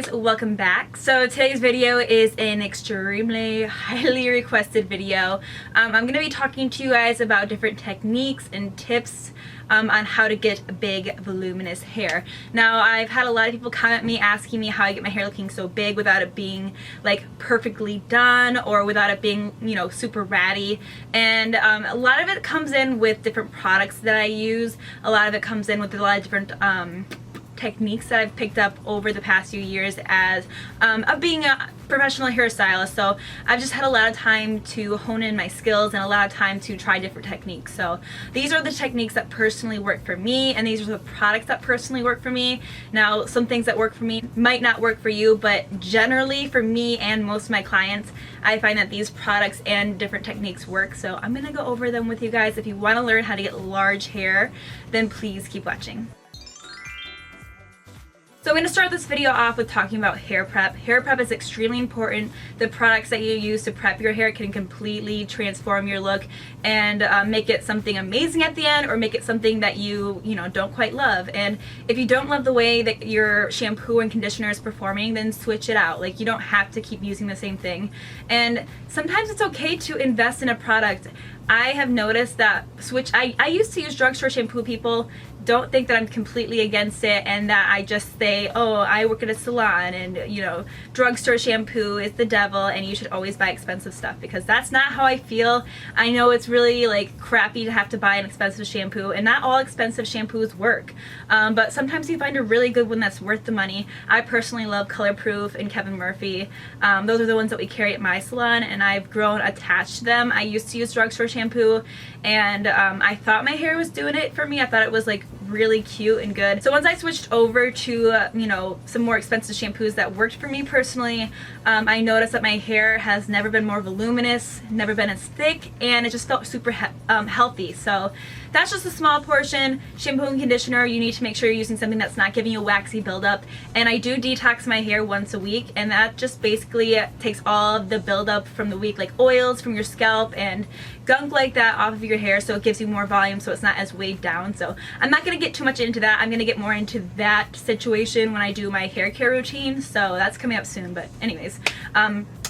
guys, welcome back. So today's video is an extremely highly requested video. I'm going to be talking to you guys about different techniques and tips on how to get big voluminous hair. Now, I've had a lot of people comment me asking me how I get my hair looking so big without it being like perfectly done or without it being, you know, super ratty. And a lot of it comes in with different products that I use. A lot of it comes in with a lot of different techniques that I've picked up over the past few years as of being a professional hairstylist. So I've just had a lot of time to hone in my skills and a lot of time to try different techniques. So these are the techniques that personally work for me, and these are the products that personally work for me. Now, some things that work for me might not work for you, but generally for me and most of my clients, I find that these products and different techniques work. So I'm gonna go over them with you guys. If you want to learn how to get large hair, then please keep watching. So I'm going to start this video off with talking about hair prep. Hair prep is extremely important. The products that you use to prep your hair can completely transform your look and make it something amazing at the end, or make it something that you don't quite love. And if you don't love the way that your shampoo and conditioner is performing, then switch it out. Like, you don't have to keep using the same thing. And sometimes it's okay to invest in a product. I have noticed that I used to use drugstore shampoo. People don't think that I'm completely against it and that I just say, oh, I work at a salon and, drugstore shampoo is the devil and you should always buy expensive stuff, because that's not how I feel. I know it's really like crappy to have to buy an expensive shampoo, and not all expensive shampoos work, but sometimes you find a really good one that's worth the money. I personally love Color Proof and Kevin Murphy. Those are the ones that we carry at my salon, and I've grown attached to them. I used to use drugstore shampoo, and I thought my hair was doing it for me. I thought it was like really cute and good. So once I switched over to some more expensive shampoos that worked for me personally, I noticed that my hair has never been more voluminous, never been as thick, and it just felt super healthy. So that's just a small portion. Shampoo and conditioner, you need to make sure you're using something that's not giving you a waxy buildup. And I do detox my hair once a week, and that just basically takes all of the buildup from the week, like oils from your scalp and gunk like that, off of your hair, so it gives you more volume, so it's not as weighed down. So I'm not going to get too much into that. I'm going to get more into that situation when I do my hair care routine, so that's coming up soon. But anyways,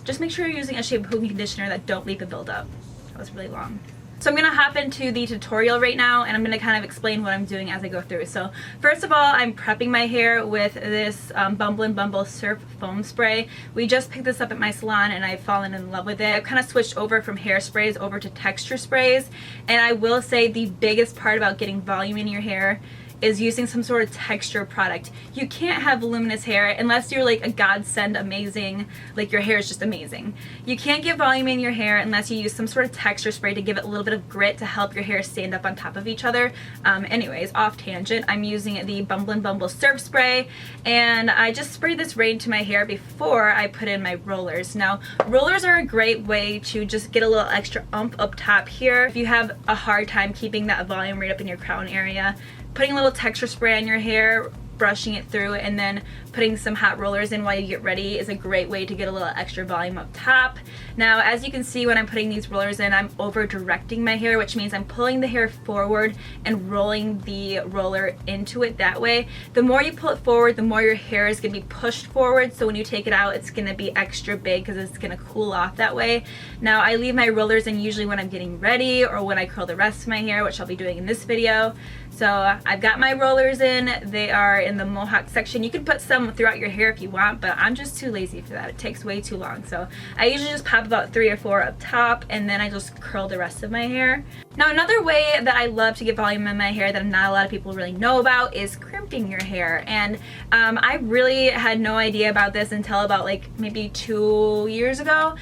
just make sure you're using a shampoo and conditioner that don't leave a buildup. That was really long. So I'm going to hop into the tutorial right now, and I'm going to kind of explain what I'm doing as I go through. So first of all, I'm prepping my hair with this Bumble and Bumble Surf Foam Spray. We just picked this up at my salon, and I've fallen in love with it. I've kind of switched over from hairsprays over to texture sprays, and I will say the biggest part about getting volume in your hair is using some sort of texture product. You can't have voluminous hair unless you're like a godsend amazing, like your hair is just amazing. You can't get volume in your hair unless you use some sort of texture spray to give it a little bit of grit to help your hair stand up on top of each other. Anyways, off tangent, I'm using the Bumble and Bumble Surf Spray, and I just spray this right into my hair before I put in my rollers. Now, rollers are a great way to just get a little extra oomph up top here. If you have a hard time keeping that volume right up in your crown area, putting a little texture spray on your hair, brushing it through, and then putting some hot rollers in while you get ready is a great way to get a little extra volume up top. Now, as you can see, when I'm putting these rollers in, I'm over directing my hair, which means I'm pulling the hair forward and rolling the roller into it that way. The more you pull it forward, the more your hair is going to be pushed forward, so when you take it out, it's going to be extra big because it's going to cool off that way. Now, I leave my rollers in usually when I'm getting ready or when I curl the rest of my hair, which I'll be doing in this video. So I've got my rollers in. They are in the mohawk section. You can put some throughout your hair if you want, but I'm just too lazy for that. It takes way too long. So I usually just pop about 3 or 4 up top, and then I just curl the rest of my hair. Now, another way that I love to get volume in my hair that not a lot of people really know about is crimping your hair. And I really had no idea about this until about like maybe 2 years ago.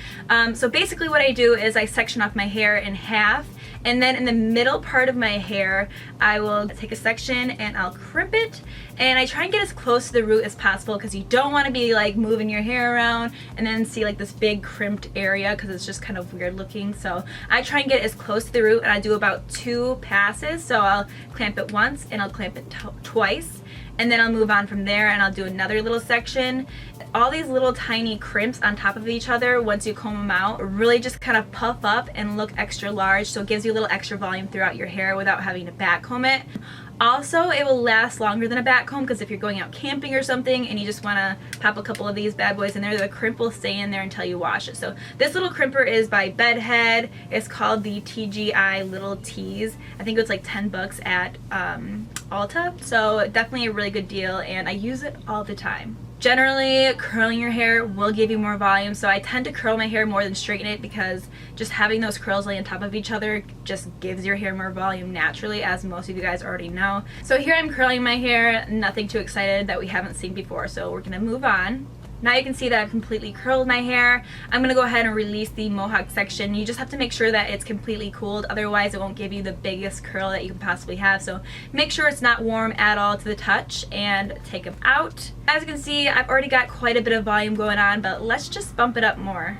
So basically what I do is I section off my hair in half, and then in the middle part of my hair, I will take a section and I'll crimp it, and I try and get as close to the root as possible because you don't want to be like moving your hair around and then see like this big crimped area, because it's just kind of weird looking. So I try and get as close to the root, and I do about 2 passes. So I'll clamp it once and I'll clamp it twice, and then I'll move on from there and I'll do another little section. All these little tiny crimps on top of each other, once you comb them out, really just kind of puff up and look extra large, so it gives you a little extra volume throughout your hair without having to back comb it. Also, it will last longer than a back comb because if you're going out camping or something and you just want to pop a couple of these bad boys in there, the crimp will stay in there until you wash it. So this little crimper is by Bedhead. It's called the TGI Little Tees. I think it was like 10 bucks at Ulta. So definitely a really good deal, and I use it all the time. Generally, curling your hair will give you more volume, so I tend to curl my hair more than straighten it because just having those curls lay on top of each other just gives your hair more volume naturally, as most of you guys already know. So here I'm curling my hair, nothing too excited that we haven't seen before, so we're gonna move on. Now you can see that I've completely curled my hair. I'm going to go ahead and release the mohawk section. You just have to make sure that it's completely cooled, otherwise it won't give you the biggest curl that you can possibly have. So make sure it's not warm at all to the touch and take them out. As you can see, I've already got quite a bit of volume going on, but let's just bump it up more.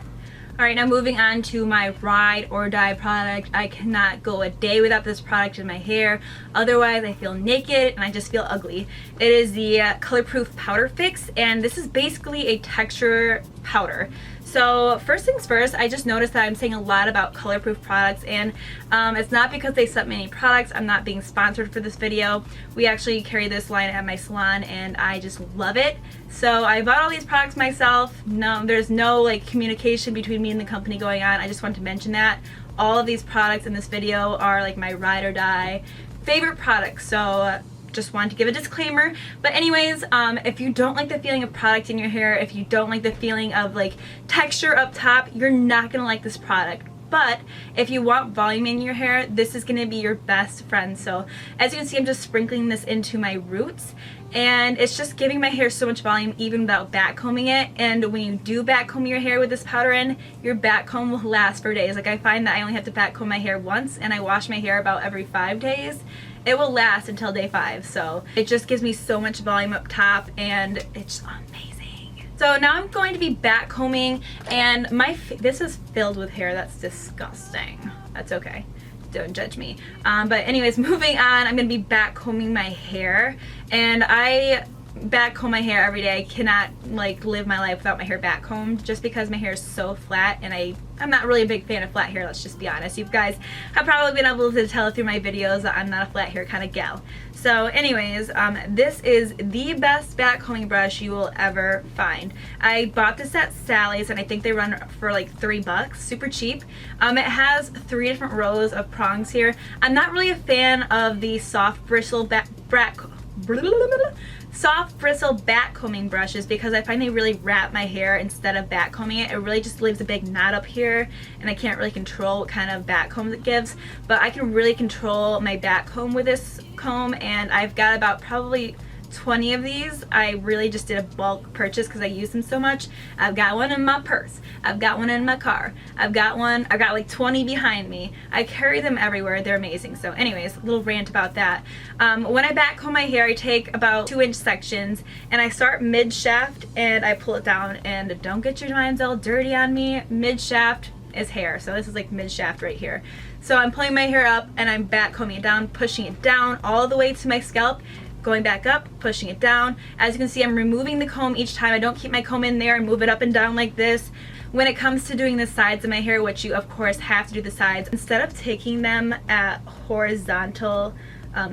Alright, now moving on to my Ride or Die product. I cannot go a day without this product in my hair, otherwise I feel naked and I just feel ugly. It is the Color Proof Powder Fix, and this is basically a texture powder. So first things first, I just noticed that I'm saying a lot about color proof products, and it's not because they sent me any products. I'm not being sponsored for this video. We actually carry this line at my salon and I just love it. So I bought all these products myself. No, there's no like communication between me and the company going on. I just wanted to mention that. All of these products in this video are like my Ride or Die favorite products. So just wanted to give a disclaimer. But anyways, if you don't like the feeling of product in your hair, if you don't like the feeling of like texture up top, you're not gonna like this product. But if you want volume in your hair, this is gonna be your best friend. So as you can see, I'm just sprinkling this into my roots, and it's just giving my hair so much volume even without back combing it. And when you do back comb your hair with this powder in, your back comb will last for days. Like I find that I only have to back comb my hair once, and I wash my hair about every 5 days. It will last until day 5, so it just gives me so much volume up top, and it's amazing. So now I'm going to be back combing, and this is filled with hair. That's disgusting. That's okay. Don't judge me. But anyways, moving on, I'm going to be back combing my hair, and I back comb my hair every day. I cannot like live my life without my hair back combed just because my hair is so flat, and I'm not really a big fan of flat hair, let's just be honest. You guys have probably been able to tell through my videos that I'm not a flat hair kind of gal. So anyways, this is the best back combing brush you will ever find. I bought this at Sally's, and I think they run for like $3, super cheap. It has 3 different rows of prongs here. I'm not really a fan of the soft bristle back combing brushes because I find they really wrap my hair instead of back combing it. It really just leaves a big knot up here, and I can't really control what kind of back comb it gives. But I can really control my back comb with this comb, and I've got about probably 20 of these. I really just did a bulk purchase because I use them so much. I've got one in my purse. I've got one in my car. I've got like 20 behind me. I carry them everywhere. They're amazing. So anyways, a little rant about that. When I back comb my hair, I take about 2-inch sections, and I start mid shaft and I pull it down. And don't get your minds all dirty on me. Mid shaft is hair, so this is like mid shaft right here. So I'm pulling my hair up and I'm back combing it down, pushing it down all the way to my scalp, going back up, pushing it down. As you can see, I'm removing the comb each time. I don't keep my comb in there and move it up and down like this. When it comes to doing the sides of my hair, which you of course have to do the sides, instead of taking them at horizontal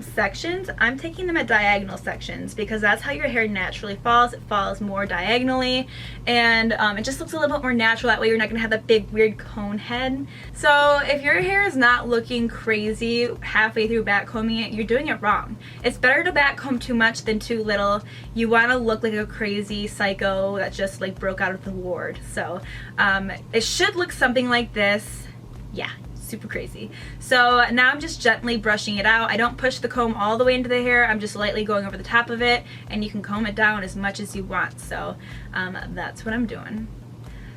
sections, I'm taking them at diagonal sections because that's how your hair naturally falls. It falls more diagonally, and it just looks a little bit more natural. That way you're not going to have that big weird cone head. So if your hair is not looking crazy halfway through back combing it, you're doing it wrong. It's better to back comb too much than too little. You want to look like a crazy psycho that just like broke out of the ward. So it should look something like this. Yeah, super crazy. So now I'm just gently brushing it out. I don't push the comb all the way into the hair. I'm just lightly going over the top of it, and you can comb it down as much as you want. So that's what I'm doing.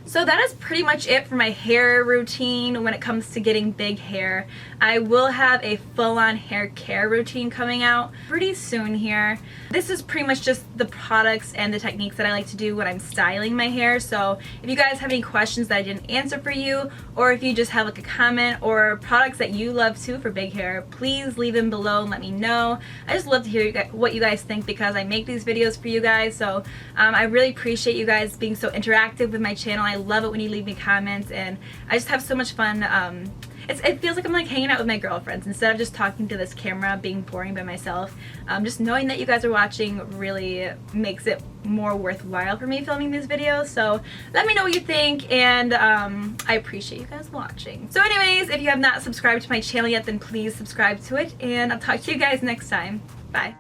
So that is pretty much it for my hair routine when it comes to getting big hair. I will have a full-on hair care routine coming out pretty soon here. This is pretty much just the products and the techniques that I like to do when I'm styling my hair. So if you guys have any questions that I didn't answer for you, or if you just have like a comment or products that you love too for big hair, please leave them below and let me know. I just love to hear what you guys think because I make these videos for you guys. So I really appreciate you guys being so interactive with my channel. I love it when you leave me comments, and I just have so much fun it feels like I'm like hanging out with my girlfriends instead of just talking to this camera, being boring by myself. Just knowing that you guys are watching really makes it more worthwhile for me filming these videos. So let me know what you think, and I appreciate you guys watching. So anyways, if you have not subscribed to my channel yet, then please subscribe to it, and I'll talk to you guys next time. Bye.